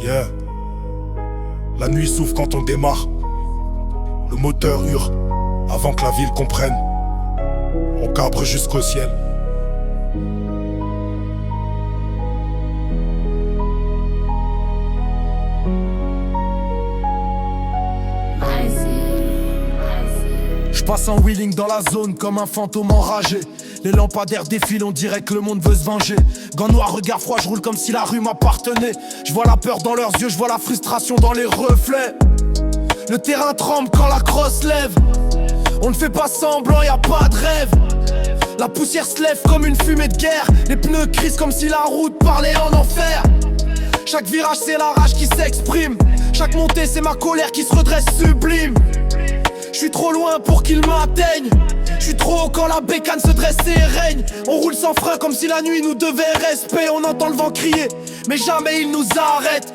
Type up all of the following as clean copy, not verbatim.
Yeah. La nuit s'ouvre quand on démarre. Le moteur hurle avant que la ville comprenne. On cabre jusqu'au ciel. Je passe en wheeling dans la zone comme un fantôme enragé. Les lampadaires défilent, on dirait que le monde veut se venger. Gants noirs, regard froid, je roule comme si la rue m'appartenait. Je vois la peur dans leurs yeux, je vois la frustration dans les reflets. Le terrain tremble quand la crosse lève. On ne fait pas semblant, y a pas de rêve. La poussière se lève comme une fumée de guerre. Les pneus crissent comme si la route parlait en enfer. Chaque virage c'est la rage qui s'exprime. Chaque montée c'est ma colère qui se redresse sublime. Je suis trop loin pour qu'ils m'atteignent. Je suis trop haut quand la bécane se dresse et règne. On roule sans frein comme si la nuit nous devait respect. On entend le vent crier, mais jamais il nous arrête.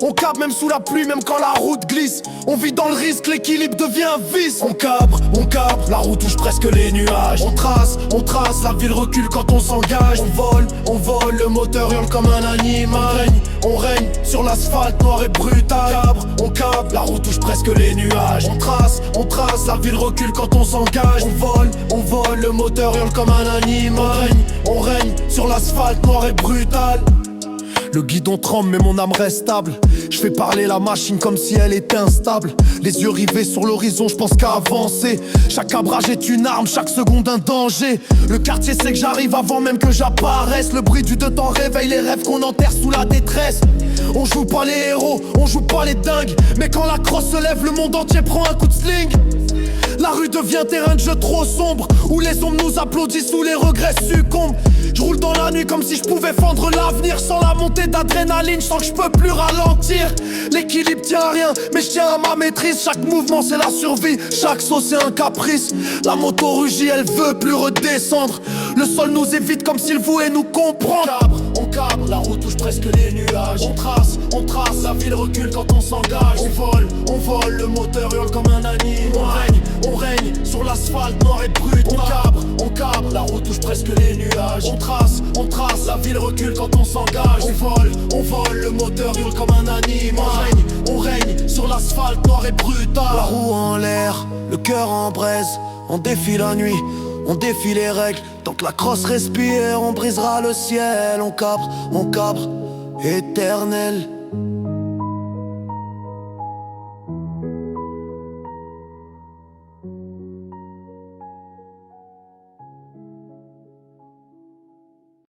On cabre même sous la pluie, même quand la route glisse. On vit dans le risque, l'équilibre devient un vice. On cabre, la route touche presque les nuages. On trace, la ville recule quand on s'engage. On vole, le moteur hurle comme un animal. On règne sur l'asphalte noir et brutal. On cabre, la route touche presque les nuages. On trace, la ville recule quand on s'engage. On vole, le moteur hurle comme un animal. On règne sur l'asphalte noir et brutal. Le guidon tremble mais mon âme reste stable. Je fais parler la machine comme si elle était instable. Les yeux rivés sur l'horizon, je pense qu'à avancer. Chaque cabrage est une arme, chaque seconde un danger. Le quartier sait que j'arrive avant même que j'apparaisse. Le bruit du deux temps réveille les rêves qu'on enterre sous la détresse. On joue pas les héros, on joue pas les dingues. Mais quand la crosse se lève, le monde entier prend un coup de sling. La rue devient terrain de jeu trop sombre, où les ombres nous applaudissent, où les regrets succombent. Je roule dans la nuit comme si je pouvais fendre l'avenir. Sans la montée d'adrénaline, je sens que je peux plus ralentir. L'équilibre tient à rien, mais je tiens à ma maîtrise. Chaque mouvement c'est la survie, chaque saut c'est un caprice. La moto rugit, elle veut plus redescendre. Le sol nous évite comme s'il voulait nous comprendre. On cabre, la route touche presque les nuages. On trace, la ville recule quand on s'engage. On vole, le moteur hurle comme un animal. On règne sur l'asphalte noir et brutal. On cabre, la route touche presque les nuages. On trace, la ville recule quand on s'engage. On vole, le moteur hurle comme un animal. On règne sur l'asphalte noir et brutal. La roue en l'air, le cœur en braise. On défie la nuit, on défie les règles. Tant que la crosse respire, on brisera le ciel. On cabre, éternel.